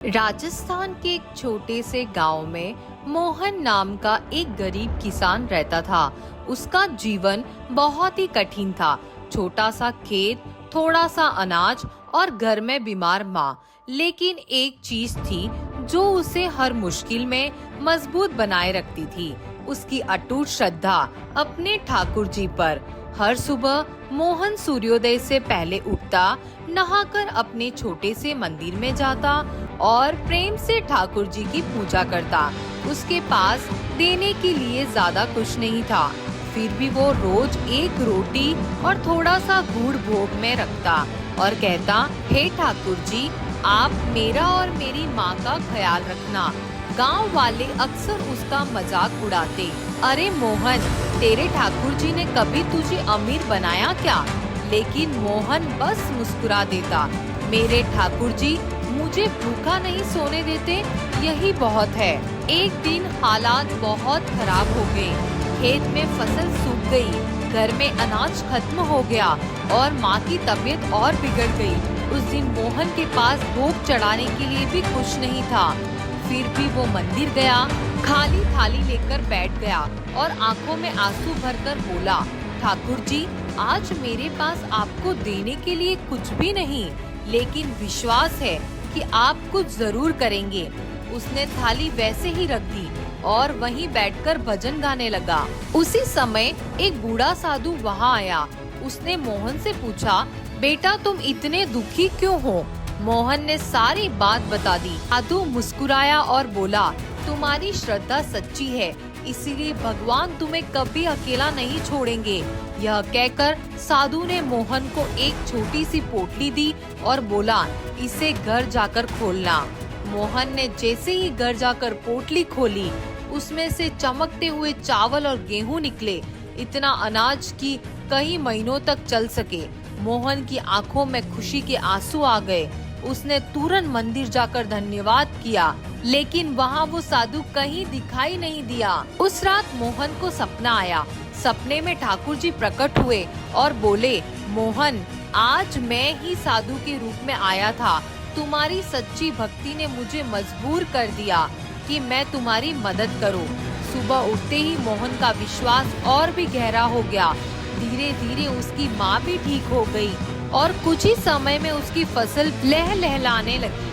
राजस्थान के एक छोटे से गांव में मोहन नाम का एक गरीब किसान रहता था। उसका जीवन बहुत ही कठिन था। छोटा सा खेत, थोड़ा सा अनाज और घर में बीमार माँ। लेकिन एक चीज थी जो उसे हर मुश्किल में मजबूत बनाए रखती थी, उसकी अटूट श्रद्धा अपने ठाकुर जी पर। हर सुबह मोहन सूर्योदय से पहले उठता, नहाकर अपने छोटे से मंदिर में जाता और प्रेम से ठाकुर जी की पूजा करता। उसके पास देने के लिए ज्यादा कुछ नहीं था, फिर भी वो रोज एक रोटी और थोड़ा सा गुड़ भोग में रखता और कहता, हे ठाकुर जी, आप मेरा और मेरी माँ का ख्याल रखना। गांव वाले अक्सर उसका मजाक उड़ाते, अरे मोहन, तेरे ठाकुर जी ने कभी तुझे अमीर बनाया क्या? लेकिन मोहन बस मुस्कुरा देता, मेरे ठाकुर जी मुझे भूखा नहीं सोने देते, यही बहुत है। एक दिन हालात बहुत खराब हो गए, खेत में फसल सूख गई, घर में अनाज खत्म हो गया और माँ की तबीयत और बिगड़ गई। उस दिन मोहन के पास भोग चढ़ाने के लिए भी कुछ नहीं था। फिर भी वो मंदिर गया, खाली थाली लेकर बैठ गया और आंखों में आंसू भरकर बोला, ठाकुर जी, आज मेरे पास आपको देने के लिए कुछ भी नहीं, लेकिन विश्वास है कि आप कुछ जरूर करेंगे। उसने थाली वैसे ही रख दी और वहीं बैठकर भजन गाने लगा। उसी समय एक बूढ़ा साधु वहाँ आया। उसने मोहन से पूछा, बेटा तुम इतने दुखी क्यों हो? मोहन ने सारी बात बता दी। साधु मुस्कुराया और बोला, तुम्हारी श्रद्धा सच्ची है, इसीलिए भगवान तुम्हें कभी अकेला नहीं छोड़ेंगे। यह कहकर साधु ने मोहन को एक छोटी सी पोटली दी और बोला, इसे घर जाकर खोलना। मोहन ने जैसे ही घर जाकर पोटली खोली, उसमें से चमकते हुए चावल और गेहूं निकले, इतना अनाज कि कई महीनों तक चल सके। मोहन की आंखों में खुशी के आंसू आ गए। उसने तुरंत मंदिर जाकर धन्यवाद किया, लेकिन वहाँ वो साधु कहीं दिखाई नहीं दिया। उस रात मोहन को सपना आया। सपने में ठाकुर जी प्रकट हुए और बोले, मोहन, आज मैं ही साधु के रूप में आया था। तुम्हारी सच्ची भक्ति ने मुझे मजबूर कर दिया कि मैं तुम्हारी मदद करूं। सुबह उठते ही मोहन का विश्वास और भी गहरा हो गया। धीरे धीरे उसकी माँ भी ठीक हो गई और कुछ ही समय में उसकी फसल लहलहाने लगी।